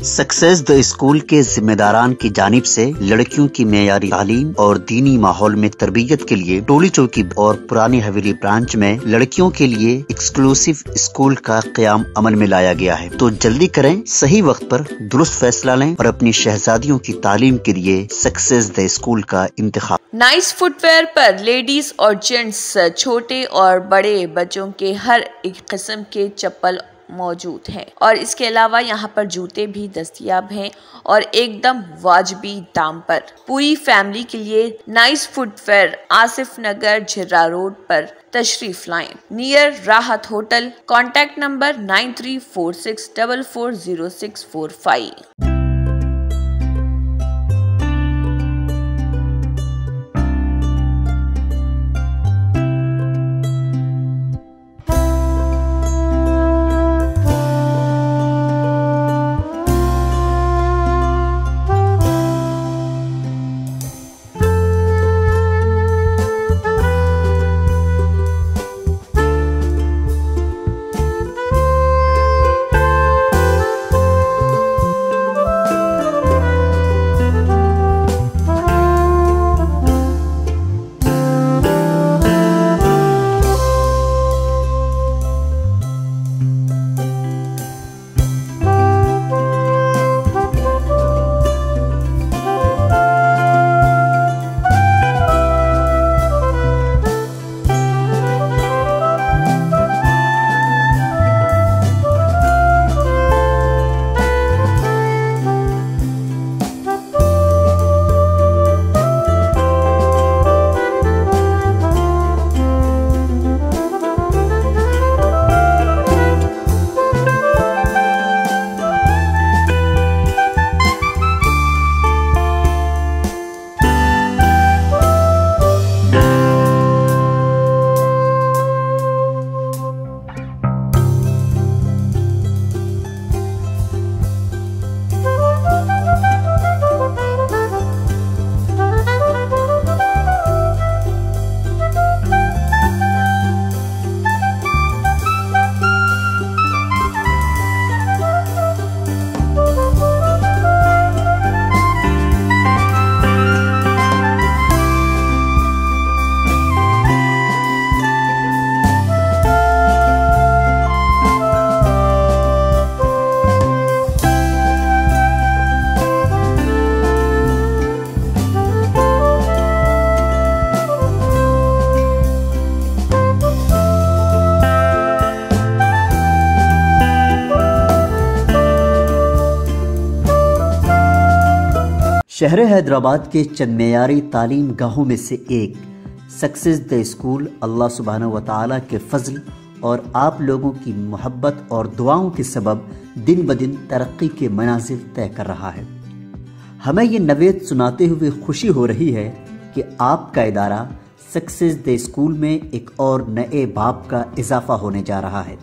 Success the school के जिम्मेदारान की जानिब से लड़कियों की मेयारी तालीम और दीनी माहौल में तरबियत के लिए टोली चौकी और पुरानी हवेली ब्रांच में लड़कियों के लिए एक्सक्लूसिव स्कूल का क़याम अमल में लाया गया है। तो जल्दी करें, सही वक्त पर दुरुस्त फैसला लें और अपनी शहजादियों की तालीम के लिए सक्सेस द स्कूल का इंतखाब। नाइस फुटवेयर पर लेडीज और जेंट्स, छोटे और बड़े बच्चों के हर एक किस्म के चप्पल मौजूद हैं और इसके अलावा यहाँ पर जूते भी दस्तयाब हैं और एकदम वाजिबी दाम पर। पूरी फैमिली के लिए नाइस फुटवेयर आसिफ नगर झिर्रा रोड पर तशरीफ लाएं, नियर राहत होटल। Contact number 9346440645। शहर हैदराबाद के चंद मेयारी तालीम गाहों में से एक सक्सेस द स्कूल अल्लाह सुब्हानहू व तआला के फजल और आप लोगों की मोहब्बत और दुआओं के सबब दिन ब दिन तरक्की के मनाजिल तय कर रहा है। हमें ये नवेद सुनाते हुए खुशी हो रही है कि आपका इदारा सक्सेस द स्कूल में एक और नए बाब का इजाफा होने जा रहा है।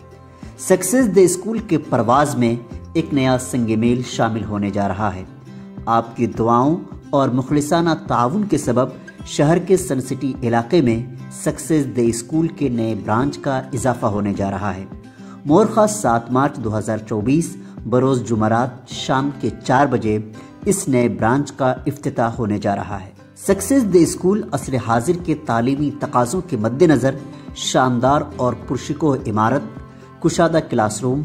सक्सेस द स्कूल के परवाज में एक नया संगमेल शामिल होने जा रहा है। आपकी दुआओं और मुखलिसाना ताउन के सबब शहर के सन सिटी इलाके में सक्सेस द स्कूल के नए ब्रांच का इजाफा होने जा रहा है। मोरखा 7 मार्च 2024 बरोज़ जुमरात शाम के 4 बजे इस नए ब्रांच का इफ्तिताह होने जा रहा है। सक्सेस द स्कूल असर हाजिर के तालीमी तकाज़ों के मद्देनज़र शानदार और पुरशिको इमारत, कुशादा क्लासरूम,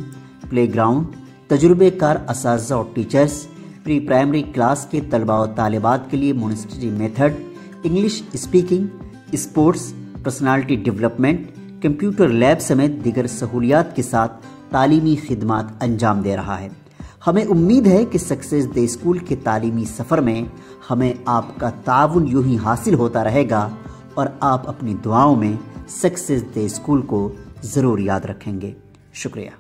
प्ले ग्राउंड, तजुर्बेकार असातिज़ा और टीचर्स, प्री प्राइमरी क्लास के तलबा और तालिबात के लिए monetary method, English speaking, sports, personality development, computer lab समेत दीगर सहूलियात के साथ तालीमी खिदमात अंजाम दे रहा है। हमें उम्मीद है कि सक्सेस द स्कूल के तालीमी सफ़र में हमें आपका ताउन यूं ही हासिल होता रहेगा और आप अपनी दुआओं में सक्सेस द स्कूल को ज़रूर याद रखेंगे। शुक्रिया।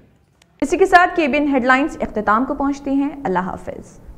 इसी के साथ केबिन हेडलाइंस इख्तिताम को पहुंचती हैं। अल्लाह हाफिज़।